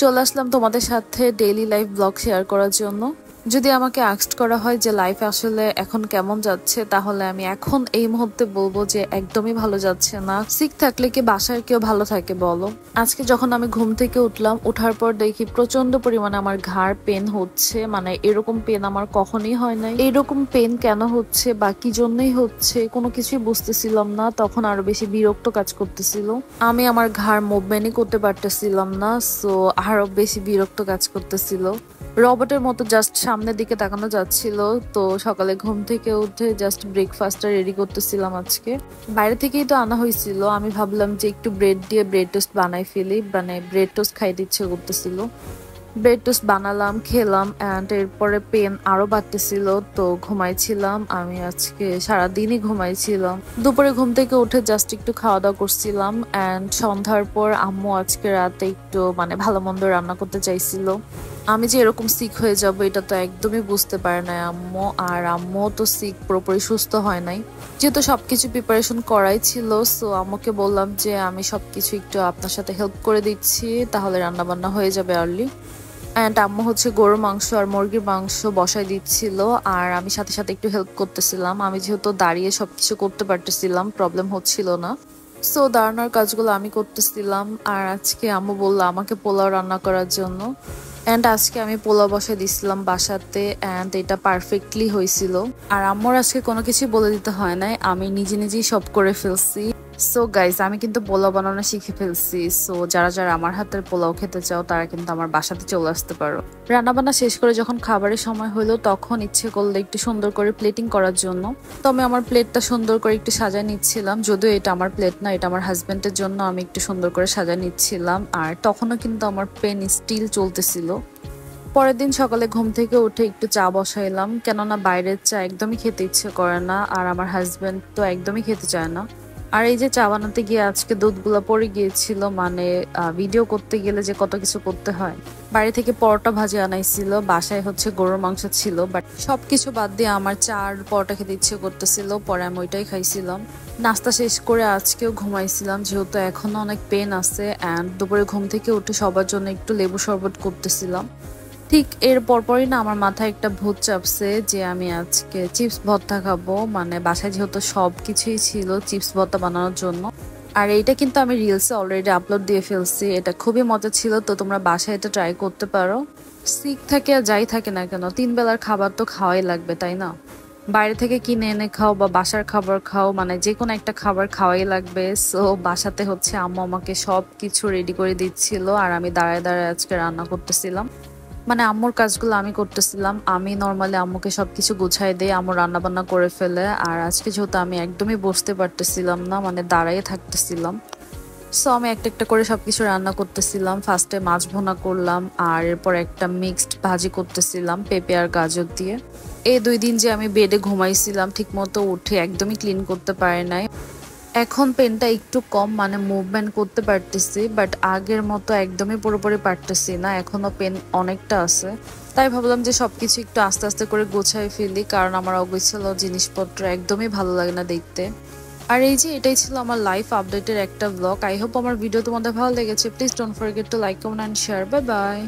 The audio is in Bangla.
চলে আসলাম তোমাদের সাথে ডেইলি লাইফ ব্লগ শেয়ার করার জন্য। যদি আমাকে আস্কড করা হয় যে লাইফ আসলে এখন কেমন যাচ্ছে, তাহলে আমি এখন এই মুহূর্তে বলবো যে একদমই ভালো যাচ্ছে না। সিক থাকলে কি বাসায় কেউ ভালো থাকে বলো? আজকে যখন আমি ঘুম থেকে উঠলাম, উঠার পর দেখি প্রচন্ড পরিমাণে আমার ঘাড় পেন হচ্ছে। মানে এরকম পেন আমার কখনোই হয় নাই। এইরকম পেন কেন হচ্ছে বা কি জন্যই হচ্ছে কোনো কিছুই বুঝতেছিলাম না। তখন আরো বেশি বিরক্ত কাজ করতেছিল। আমি আমার ঘাড় মুভমেন্টই করতে পারতেছিলাম না, সো আরো বেশি বিরক্ত কাজ করতেছিল। রবটের মতো জাস্ট সামনের দিকে তাকানো যাচ্ছিল। তো সকালে ঘুম থেকে উঠে জাস্ট ব্রেকফাস্টটা রেডি করতেছিলাম। আজকে বাইরে থেকেই তো আনা হয়েছিল, আমি ভাবলাম যে একটু ব্রেড দিয়ে ব্রেড টোস্ট বানাই ফেলি, মানে ব্রেড টোস্ট খাইতে ইচ্ছে করতেছিল। ব্রেড টোস্ট বানালাম, খেলাম, অ্যান্ড এরপরে পেন আরো বাড়তেছিল। তো ঘুমাইছিলাম, আমি আজকে সারাদিনই ঘুমাইছিলাম। দুপুরে ঘুম থেকে উঠে জাস্ট একটু খাওয়া দাওয়া করছিলাম, অ্যান্ড সন্ধ্যার পর আম্মু আজকে রাতে একটু মানে ভালো মন্দ রান্না করতে চাইছিল। আমি যে এরকম সিক হয়ে যাব এটা তো একদমই বুঝতে পারে নাই আম্মু, আর আম্মু তো সিক পুরোপুরি সুস্থ হয় নাই, যেহেতু সবকিছু প্রিপারেশন করাই ছিল। সো আম্মুকে বললাম যে আমি সবকিছু একটু আপনার সাথে হেল্প করে দিচ্ছি, তাহলে রান্না বান্না হয়ে যাবে আর্লি। অ্যান্ড আম্মু হচ্ছে গরুর মাংস আর মুরগির মাংস বসাই দিচ্ছিল, আর আমি সাথে সাথে একটু হেল্প করতেছিলাম। আমি যেহেতু দাঁড়িয়ে সবকিছু করতে পারতেছিলাম, প্রবলেম হচ্ছিল না, সো দাঁড়ানোর কাজগুলো আমি করতেছিলাম। আর আজকে আম্মু বললো আমাকে পোলাও রান্না করার জন্য, অ্যান্ড আজকে আমি পোলাও বসাই দিছিলাম বাসাতে, অ্যান্ড এটা পারফেক্টলি হয়েছিল। আর আম্মুর আজকে কোনো কিছু বলে দিতে হয় নাই, আমি নিজে নিজেই সব করে ফেলছি। সো গাইজ, আমি কিন্তু পোলাও বানানো শিখে ফেলছি। সো যারা যারা আমার হাতের পোলাও খেতে চাও তারা কিন্তু আমার বাসাতে চলে আসতে পারো। রান্নাবান্না শেষ করে যখন খাবারের সময় হলো, তখন ইচ্ছে করলো একটু সুন্দর করে প্লেটিং করার জন্য। তো আমি আমার প্লেটটা সুন্দর করে একটু সাজায় নিচ্ছিলাম, যদিও এটা আমার প্লেট না, এটা আমার হাজবেন্ডের জন্য আমি একটু সুন্দর করে সাজায় নিচ্ছিলাম। আর তখনও কিন্তু আমার পেন স্টিল চলতেছিল। পরের দিন সকালে ঘুম থেকে উঠে একটু চা বসাইলাম, কেননা বাইরের চা একদমই খেতে ইচ্ছে করে না, আর আমার হাজবেন্ড তো একদমই খেতে চায় না। আর এই যে চা বানাতে গিয়ে আজকে দুধগুলা পড়ে গিয়েছিল, মানে ভিডিও করতে গেলে যে কত কিছু করতে হয়। বাইরে থেকে পরোটা ভাজি আনাইছিল, বাসায় হচ্ছে গরুর মাংস ছিল, বাট সবকিছু বাদ দিয়ে আমার চা আর পরোটা খেতে ইচ্ছে করতেছিল, পরে আমি ওইটাই খাইছিলাম। নাস্তা শেষ করে আজকেও ঘুমাইছিলাম, যেহেতু এখনো অনেক পেন আছে। অ্যান্ড দুপুরে ঘুম থেকে উঠে সবার জন্য একটু লেবু শরবত করতেছিলাম। ঠিক এর পরপরই না আমার মাথায় একটা ভূত চাপছে যে আমি আজকে চিপস ভর্তা খাবো। মানে বাসায় যেহেতু সব কিছুই ছিল চিপস ভর্তা বানানোর জন্য। আর এইটা কিন্তু আমি রিলসে অলরেডি আপলোড দিয়ে ফেলছি, এটা খুবই মজা ছিল। তো তোমরা বাসায় এটা ট্রাই করতে পারো। সিক থাকে আর যাই থাকে না কেন, 3 বেলার খাবার তো খাওয়াই লাগবে, তাই না? বাইরে থেকে কিনে এনে খাও বা বাসার খাবার খাও, মানে যে কোনো একটা খাবার খাওয়াই লাগবে। সো বাসাতে হচ্ছে আম্মু আমাকে সব কিছু রেডি করে দিচ্ছিল, আর আমি দাঁড়ায় দাঁড়ায় আজকে রান্না করতেছিলাম। মানে আম্মুর কাজগুলো আমি করতেছিলাম। আমি নর্মালি আম্মুকে সবকিছু গুছাই দিয়ে আম্মু রান্না বান্না করে ফেলে। আর আজকে যেহেতু আমি একদমই বসতে পারতেছিলাম না, মানে দাঁড়াই থাকতেছিলাম, সো আমি একটা একটা করে সবকিছু রান্না করতেছিলাম। ফার্স্টে মাছ ভুনা করলাম, আর এরপর একটা মিক্সড ভাজি করতেছিলাম পেঁপে আর গাজর দিয়ে। এই 2 দিন যে আমি বেডে ঘুমাইছিলাম ঠিক মতো উঠে একদমই ক্লিন করতে পারি নাই। এখন পেনটা একটু কম, মানে মুভমেন্ট করতে পারতেছি, বাট আগের মতো একদমই পুরোপুরি পারতেছি না, এখনো পেন অনেকটা আছে। তাই ভাবলাম যে সবকিছু একটু আস্তে আস্তে করে গোছাই ফেলি, কারণ আমার অগোছালো জিনিসপত্র একদমই ভালো লাগে না দেখতে। আর এই যে এটাই ছিল আমার লাইফ আপডেটের একটা ব্লগ। আই হোপ আমার ভিডিও তোমাদের ভালো লেগেছে। Please don't forget to like, comment and share. Bye bye.